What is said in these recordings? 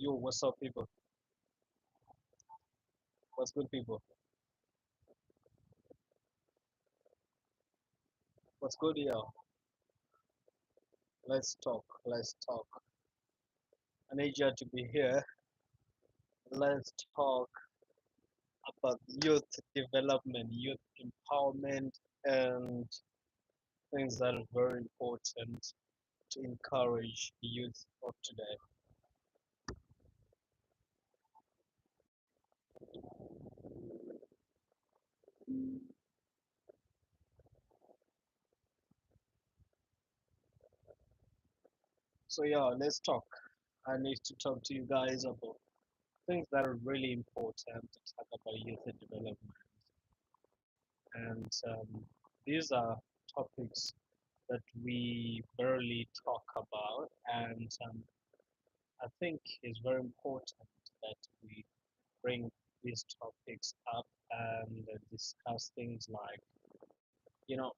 Yo, what's up, people? What's good, people? What's good, yo? Let's talk. Let's talk. I need you to be here. Let's talk about youth development, youth empowerment, and things that are very important to encourage the youth of today. So, yeah, let's talk. I need to talk to you guys about things that are really important to talk about youth development. And these are topics that we barely talk about, and I think it's very important that we bring these topics up and discuss things like, you know,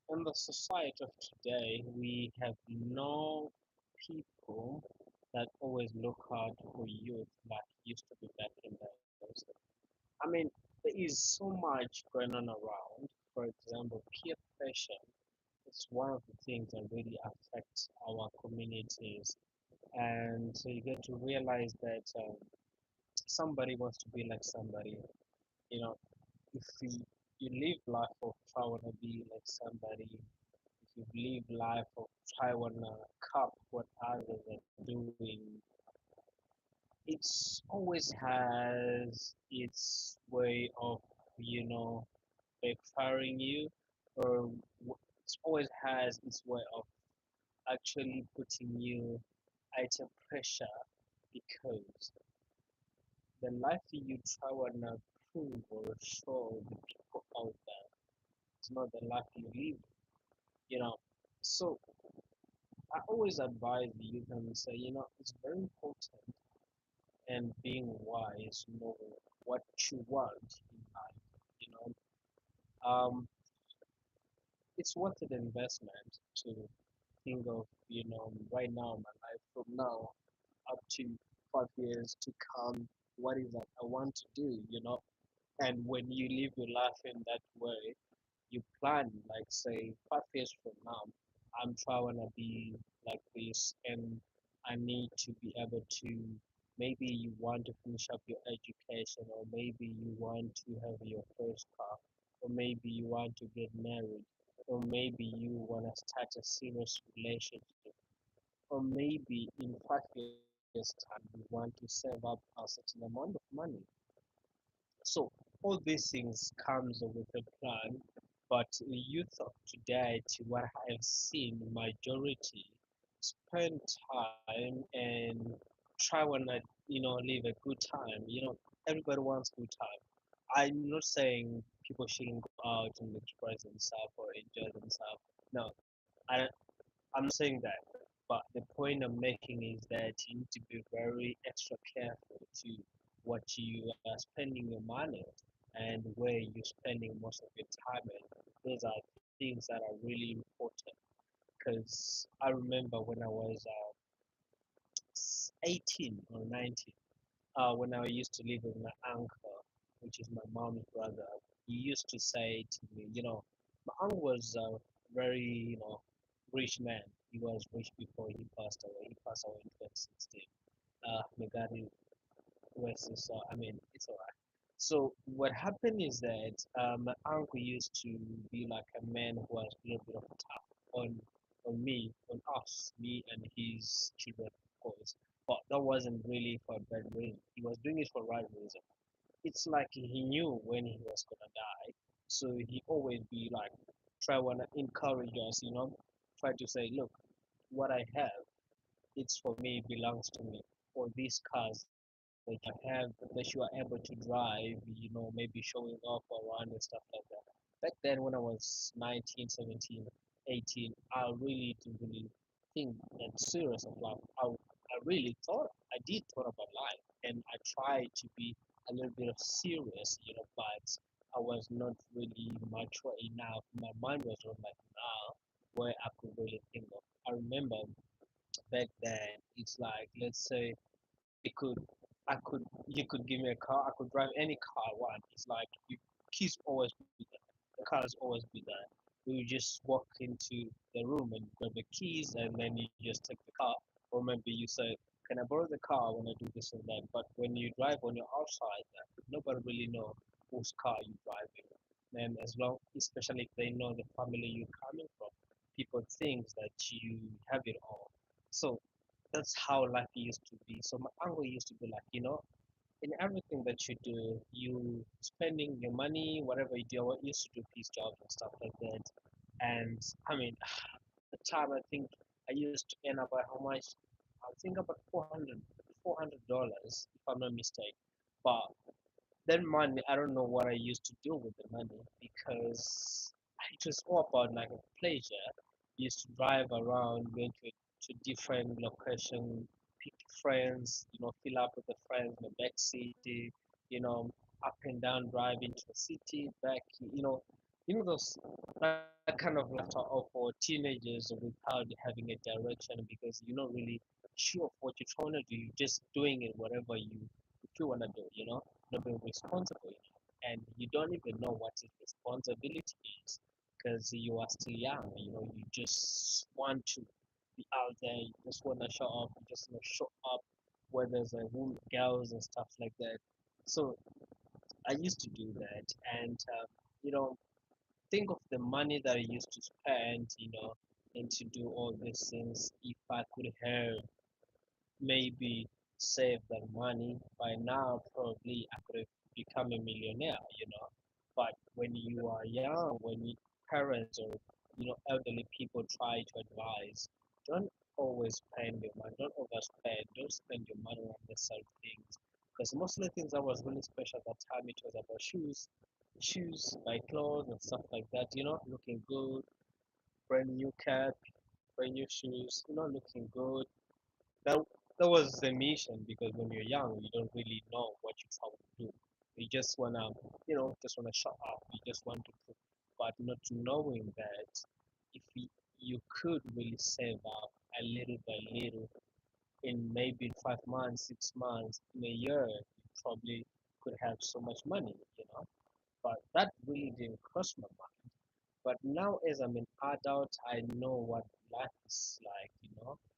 in the society of today, we have no people that always look out for youth like used to be back in the days. I mean, there is so much going on around. For example, peer pressure is one of the things that really affects our communities. And so you get to realize that somebody wants to be like somebody. You know, if you live life of try wanna be like somebody, if you live life of try wanna cop what others are doing, it's always has its way of, you know, backfiring you, or it always has its way of actually putting you under pressure because the life you try and prove or show the people out there is not the life you live, you know. So I always advise the youth and say, it's very important and being wise, know what you want in life, you know. It's worth an investment to think of, right now, my life from now up to 5 years to come, what is that I want to do, And when you live your life in that way, you plan, like, say, 5 years from now, I'm trying to be like this, and I need to be able to. Maybe you want to finish up your education, or maybe you want to have your first car, or maybe you want to get married, or maybe you want to start a serious relationship, or maybe in 5 years' time you want to save up a certain amount of money. So all these things comes with a plan, but the youth of today, to what I have seen, majority spend time and try wanna live a good time. Everybody wants good time. I'm not saying people shouldn't go out and express themselves or enjoy themselves. No, I I'm not saying that. But the point I'm making is that you need to be very extra careful to what you are spending your money on and where you're spending most of your time on. Those are things that are really important. Because I remember when I was 18 or 19, when I used to live with my uncle, which is my mom's brother, he used to say to me, my uncle was a very, rich man. He was rich before he passed away. He passed away in 2016. May God rest his soul. I mean, it's alright. So what happened is that my uncle used to be like a man who was a little bit of tough on me, on us, me and his children, of course. But that wasn't really for a bad reason. He was doing it for the right reason. It's like he knew when he was gonna die, so he always be like try wanna encourage us, try to say, look, what I have, it's for me, belongs to me. Or these cars that you have, that you are able to drive, maybe showing off around and stuff like that. Back then, when I was 19, 17, 18, I really didn't really think that serious of life. I really thought about life, and I tried to be a little bit of serious, but I was not really mature enough. My mind was not like now, where I could really think of. I remember back then, it's like, let's say it could I could you could give me a car, I could drive any car I want. It's like you keys always be there. The cars always be there. You just walk into the room and grab the keys and then you just take the car. Or maybe you say, can I borrow the car when I do this and that? But when you drive on your outside, nobody really know whose car you're driving. And as long, especially if they know the family you're coming from, people think that you have it all. So that's how life used to be. So my uncle used to be like, in everything that you do, you spending your money, whatever you do. I used to do piece jobs and stuff like that. And I mean, the time I think I used to earn about how much? I think about $400, if I'm not mistaken. But that money, I don't know what I used to do with the money because it was all about like a pleasure. Used to drive around, going to different location, pick friends, fill up with the friends in the back city, up and down drive into the city, back, those that kind of lifestyle of for teenagers without having a direction because you're not really sure of what you're trying to do. You're just doing it whatever if you want to do, not being responsible enough. And you don't even know what his responsibility is because you are still young. You just want to be out there. You just want to show up. You just want to show up where there's a woman, girls and stuff like that. So I used to do that, and you know, think of the money that I used to spend, and to do all these things. If I could have maybe save that money by now, probably I could have become a millionaire. But when you are young, when you, parents or elderly people try to advise, don't always spend your money, don't overspend, don't spend your money on unnecessary things. Because most of the things that was really special at that time, it was about shoes, buy clothes and stuff like that. Looking good, brand new cap, brand new shoes, looking good. That that was the mission because when you're young, you don't really know what you're trying to do. You just wanna, just wanna shut up. You just want to put, but not knowing that if you could really save up a little by little in maybe 5 months, 6 months, in a year, you probably could have so much money. But that really didn't cross my mind. But now, as I'm an adult, I know what life is like,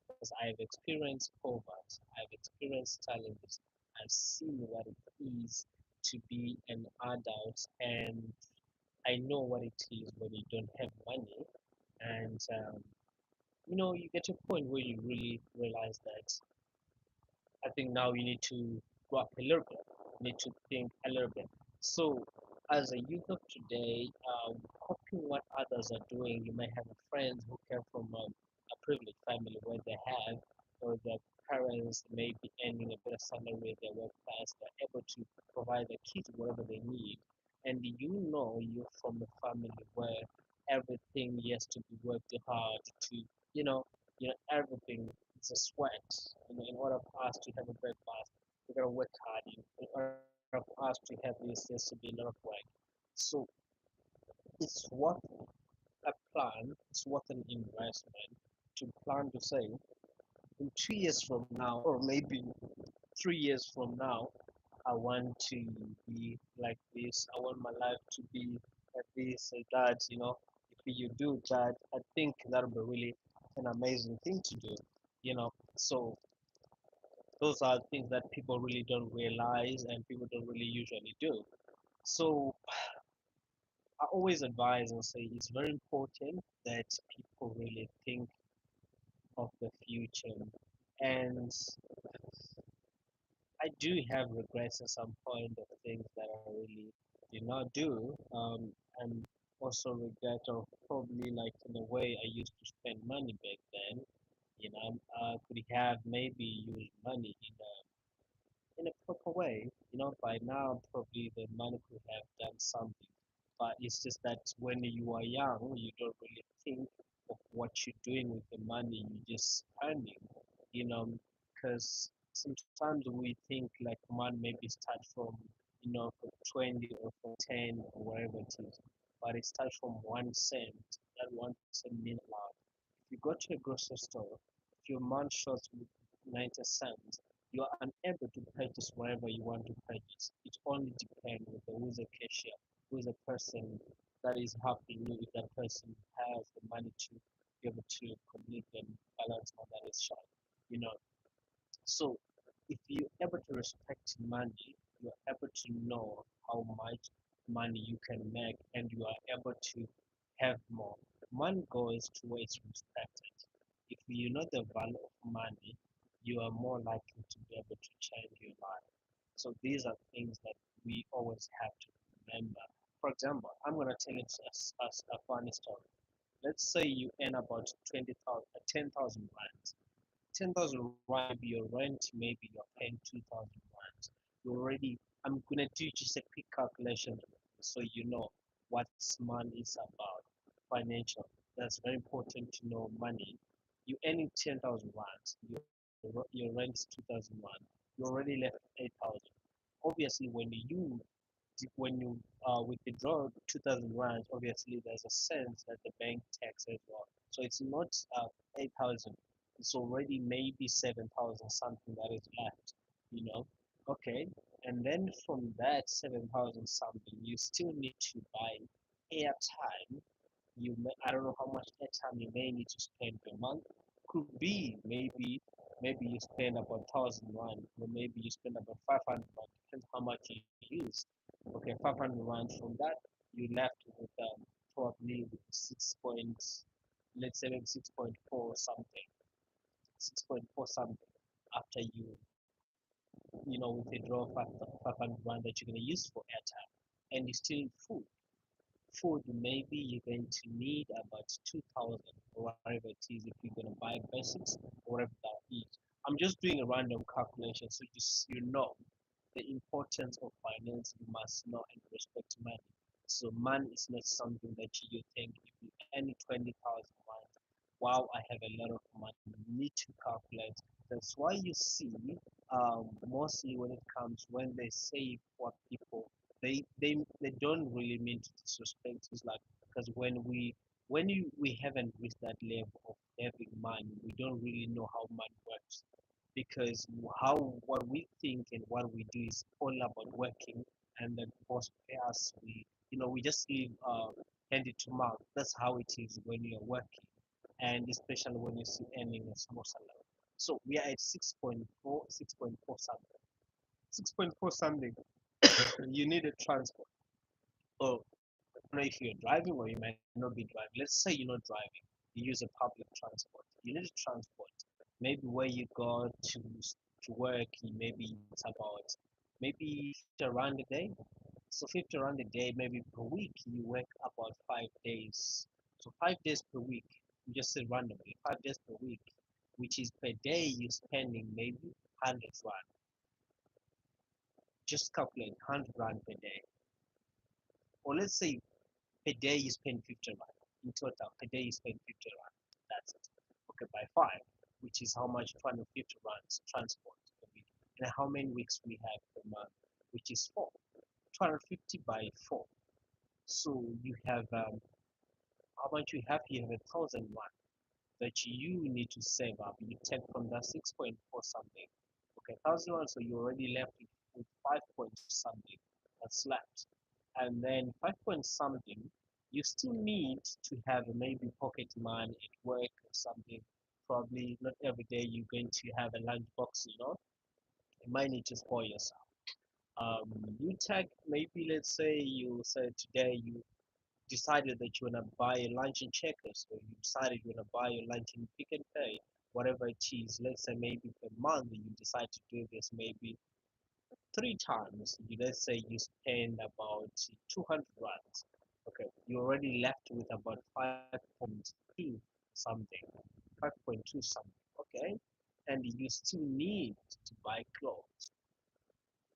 because I've experienced poverty, I've experienced challenges, I've seen what it is to be an adult, and I know what it is when you don't have money. And, you get to a point where you really realize that I think now you need to go up a little bit. You need to think a little bit. So, as a youth of today, copying what others are doing, you might have friends who come from a privileged family where they have, or their parents may be earning a better salary, their work class, they're able to provide their kids whatever they need. And you're from a family where everything has to be worked hard to, everything it's a sweat. In order for us to have a breakfast, we gotta work hard. In order for us to have this, there has to be a lot of work. So it's worth a plan. It's worth an investment to plan to say in 2 years from now, or maybe 3 years from now, I want to be like this. I want my life to be like this or that. If you do that, I think that'll be really an amazing thing to do. So those are things that people really don't realize and people don't really usually do. So I always advise and say it's very important that people really think of the future. And I do have regrets at some point of things that I really did not do. And also regret of probably like in a way I used to spend money back then. Could have maybe used money in a proper way. By now probably the money could have done something. But it's just that when you are young, you don't really think of what you're doing with the money. You just spending, you know, because sometimes we think like money maybe start from, from 20 or from 10 or wherever it is. But it starts from 1 cent. That 1 cent means a lot. If you go to a grocery store, if your month shows with 90 cents, you are unable to purchase wherever you want to purchase. It only depends with the who's a cashier, who's a person that is helping you, if that person has the money to be able to complete the balance on that is short. You know, so if you're able to respect money, you're able to know how much money you can make and you are able to have more. Money goes towards respected. If you know the value of money, you are more likely to be able to change your life. So these are things that we always have to remember. For example, I'm going to tell you a funny story. Let's say you earn about 20,000, 10,000 rands. 10,000 rand, maybe your rent, maybe you're paying 2,000 rand. You already, I'm gonna do just a quick calculation so you know what money is about. Financial. That's very important to know money. You earning 10,000 rand, your rent is 2,000 rand. You already left 8,000. Obviously, when you withdraw 2,000 rand, obviously there's a sense that the bank takes as well. So it's not 8,000. It's already maybe 7,000 something that is left. You know, okay. And then from that 7,000 something, you still need to buy airtime. I don't know how much airtime you may need to spend per month. Could be maybe you spend about 1,000 rand, or maybe you spend about 500 rand. Depends how much you use. Okay, 500 rand. From that, you left with probably with 6 point, let's say maybe 6.4 something, 6.4 something after withdraw 500 rand that you're going to use for airtime, and you still need food. Maybe you're going to need about 2,000 or whatever it is if you're going to buy basics or whatever that is. I'm just doing a random calculation so just you know the importance of finance. You must know and respect money. So money is not something that you think if you earn 20,000 months, wow, I have a lot of money. You need to calculate. That's why you see mostly when it comes when they say for people, they don't really mean to disrespect. It's like because we haven't reached that level of having money, we don't really know how money works because how what we think and what we do is all about working, and then boss pay us. We just live hand it to mouth. That's how it is when you're working, and especially when you see earning a small salary. So we are at 6.4, 6.4 something, 6.4 something. You need a transport. Oh, I don't know if you're driving or you might not be driving. Let's say you're not driving, you use a public transport. You need a transport. Maybe where you go to work, maybe it's about maybe 50 around a day. So 50 around a day, maybe per week, you work about 5 days. So 5 days per week, you just say randomly, 5 days per week, which is per day you're spending maybe 100 rand. Just calculate 100 rand per day. Or let's say per day you spend 50 rand. In total, per day you spend 50 rand. That's it. Okay, by 5, which is how much 250 rands transport per week. And how many weeks we have per month, which is 4. 250 by 4. So you have how much you have? You have 1,001 that you need to save up. You take from that 6.4 something. Okay, 1,001. So you already left with 5 point something that's left, and then 5 point something. You still need to have maybe pocket money at work or something. Probably not every day you're going to have a lunch box. You might need to spoil yourself. You take maybe let's say you say today you decided that you wanna buy a lunch in Checkers, or you decided you wanna buy a lunch in Pick and Pay, whatever it is. Let's say maybe per month you decide to do this maybe 3 times. Let's say you spend about 200 rands. Okay, you already left with about 5.2 something, 5.2 something. Okay, and you still need to buy clothes.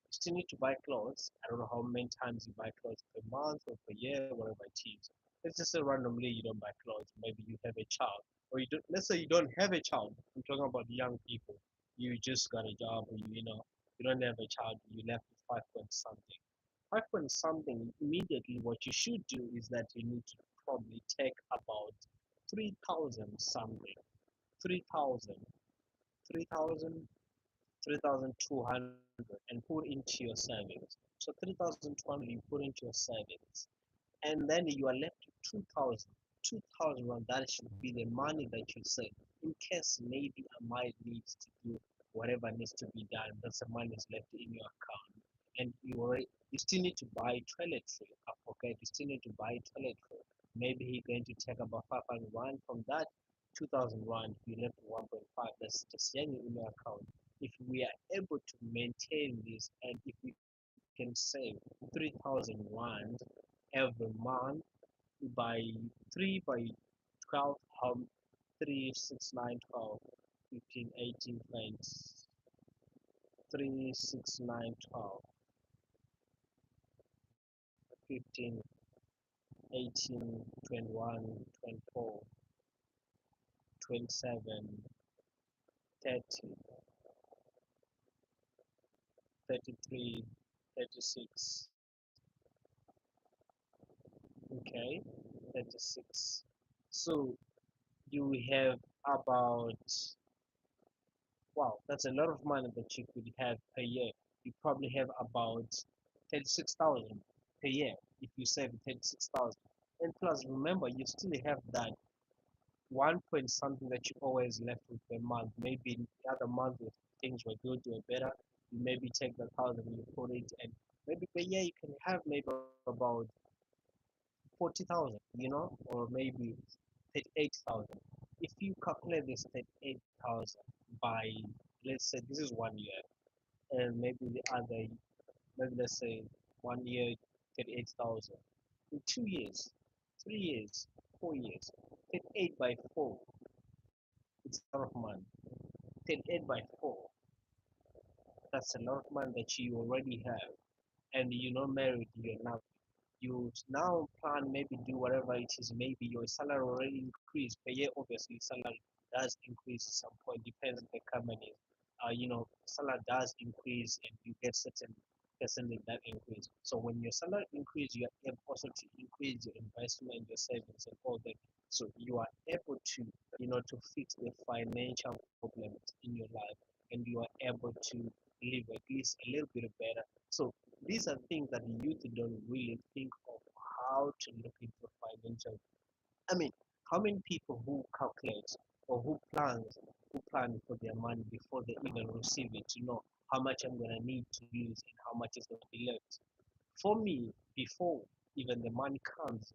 Still need to buy clothes. I don't know how many times you buy clothes per month or per year, whatever it is. Let's just say randomly you don't buy clothes. Maybe you have a child, or you don't. Let's say you don't have a child. I'm talking about young people. You just got a job, or you don't have a child. You left with 5 point something. 5 point something. Immediately, what you should do is that you need to probably take about 3,000 something. 3,000. 3,000 3,200 and put into your savings. So 3,200 you put into your savings, and then you are left with 2,000. 2,000 rand, that should be the money that you save in case maybe I might need to do whatever needs to be done. That's the money is left in your account, and you still need to buy toiletry. I forget, you still need to buy toiletry. Maybe he's going to take about 500 rand from that 2,000 rand. You left 1.5. That's just hanging in your account. If we are able to maintain this, and if we can save 3,000 rand every month by 3 by 12, how 3, 6, 9, 12, 15, 18, 20, 3, 6, 9, 12, 15, 18, 21, 24, 27, 30, 33, 36, okay, 36. So you have about, wow, that's a lot of money that you could have per year. You probably have about 36,000 per year if you save 36,000. And plus, remember, you still have that one point something that you always left with per month. Maybe in the other month, if things were good, were better, you maybe take the thousand, you put it, and maybe per year you can have maybe about 40,000, or maybe 38,000. If you calculate this 38,000 by, let's say this is 1 year, and maybe the other, maybe let's say 1 year, 38,000. In 2 years, 3 years, 4 years, 38 by 4, it's a lot of money. 38 by 4, that's a lot of money that you already have, and you're not married, you're not. You now plan, maybe do whatever it is, maybe your salary already increased per year. Obviously salary does increase at some point, depends on the company. Salary does increase and you get certain percentage that increase. So when your salary increase, you are able also to increase your investment, your savings and all that. So you are able to, to fix the financial problems in your life, and you are able to live at least a little bit better. So these are things that the youth don't really think of, how to look into financial. I mean, how many people who calculate or who plan for their money before they even receive it to know how much I'm gonna need to use and how much is gonna be left. For me, before even the money comes,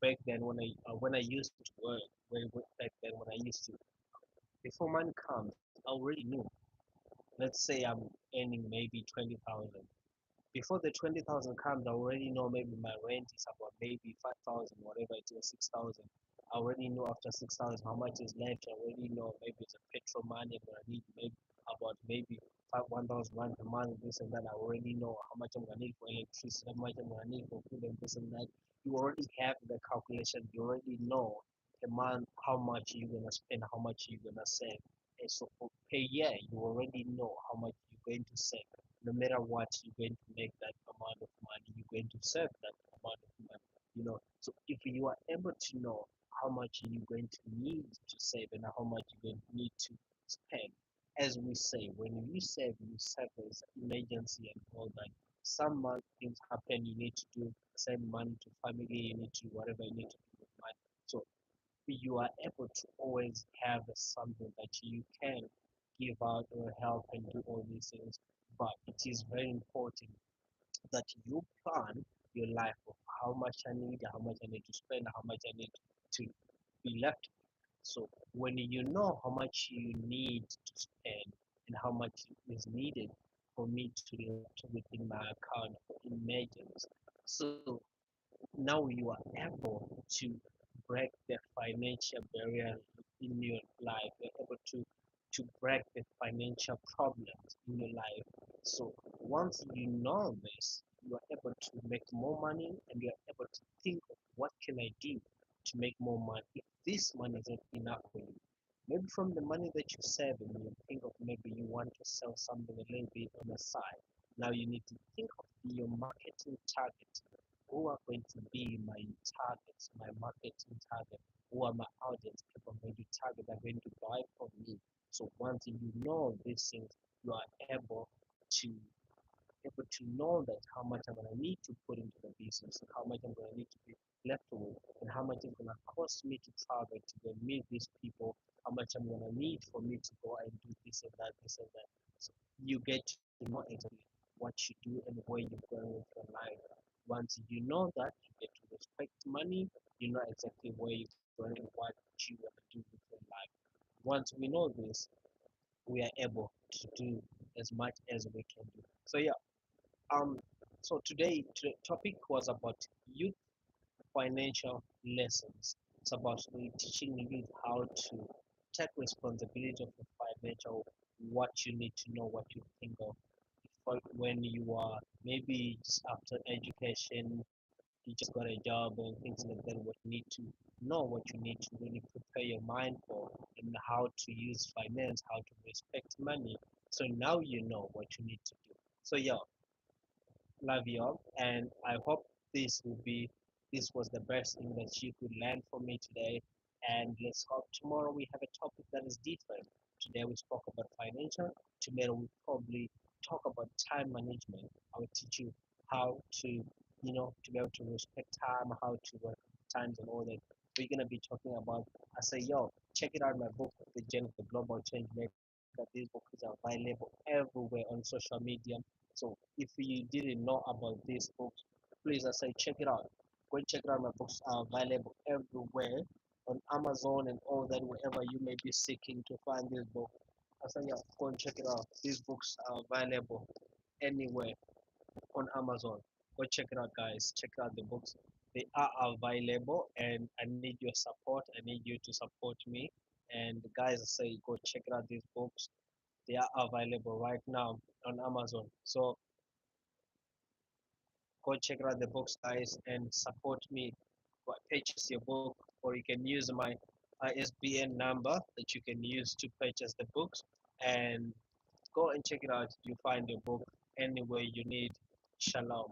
back then when I used to work, back then when I used to, before money comes, I already knew. Let's say I'm earning maybe 20,000. Before the 20,000 comes, I already know maybe my rent is about maybe 5,000, whatever it is, 6,000. I already know after 6,000 how much is left. I already know maybe it's a petrol money I'm gonna need, maybe about maybe 1,000 rand per month, this and that. I already know how much I'm gonna need for electricity, how much I'm gonna need for food and this and that. You already have the calculation. You already know a month how much you're gonna spend, how much you're gonna save. And so for per year, you already know how much you're going to save. No matter what, you're going to make that amount of money, you're going to save that amount of money. So if you are able to know how much you're going to need to save and how much you're going to need to spend, as we say, when you save as emergency and all that. Some month things happen, you need to do send money to family, you need to whatever you need to do with money. So you are able to always have something that you can give out or help and do all these things. But it is very important that you plan your life of how much I need, how much I need to spend, how much I need to be left. So when you know how much you need to spend and how much is needed for me to left within my account for emergency, so now you are able to break the financial barrier in your life. You're able to break the financial problems in your life. So once you know this, you are able to make more money and you are able to think of what can I do to make more money if this money isn't enough for you. Maybe from the money that you save and you think of maybe you want to sell something a little bit on the side. Now you need to think of your marketing target. Who are going to be my targets, my marketing target? Who are my audience? People I'm going to target are going to buy from me. So once you know these things, you are to able to know that how much I'm gonna need to put into the business, how much I'm gonna need to be left with, and how much it's gonna cost me to travel to go meet these people, how much I'm gonna need for me to go and do this and that, this and that. So you get to know exactly what you do and where you're going with your life. Once you know that, you get to respect money, you know exactly where you're going and what you wanna do with your life. Once we know this, we are able to do as much as we can do. So yeah, um, so today topic was about youth financial lessons. It's about teaching youth how to take responsibility of your financial, what you need to know, what you think of. When you are maybe just after education, you just got a job and things like that, what you need to know, what you need to really prepare your mind for, and how to use finance, how to respect money. So now you know what you need to do. So yeah, love you all, and I hope this was the best thing that you could learn from me today. And let's hope tomorrow we have a topic that is different. Today we spoke about financial. Tomorrow we probably talk about time management. I will teach you how to, to be able to respect time, how to work times and all that. We're gonna be talking about. I say, yo, check it out. My book, The Journey of the Global Change Maker. These books are available everywhere on social media. So if you didn't know about these books, please I say check it out. Go check it out. My books are available everywhere on Amazon and all that wherever you may be seeking to find this book. I say yeah, go and check it out. These books are available anywhere on Amazon. Go check it out, guys. Check out the books. They are available, and I need your support. I need you to support me. And guys, I say go check it out. These books they are available right now on Amazon. So go check out the books, guys, and support me. Go purchase your book, or you can use my ISBN number that you can use to purchase the books. And go and check it out. You find your book anywhere you need. Shalom.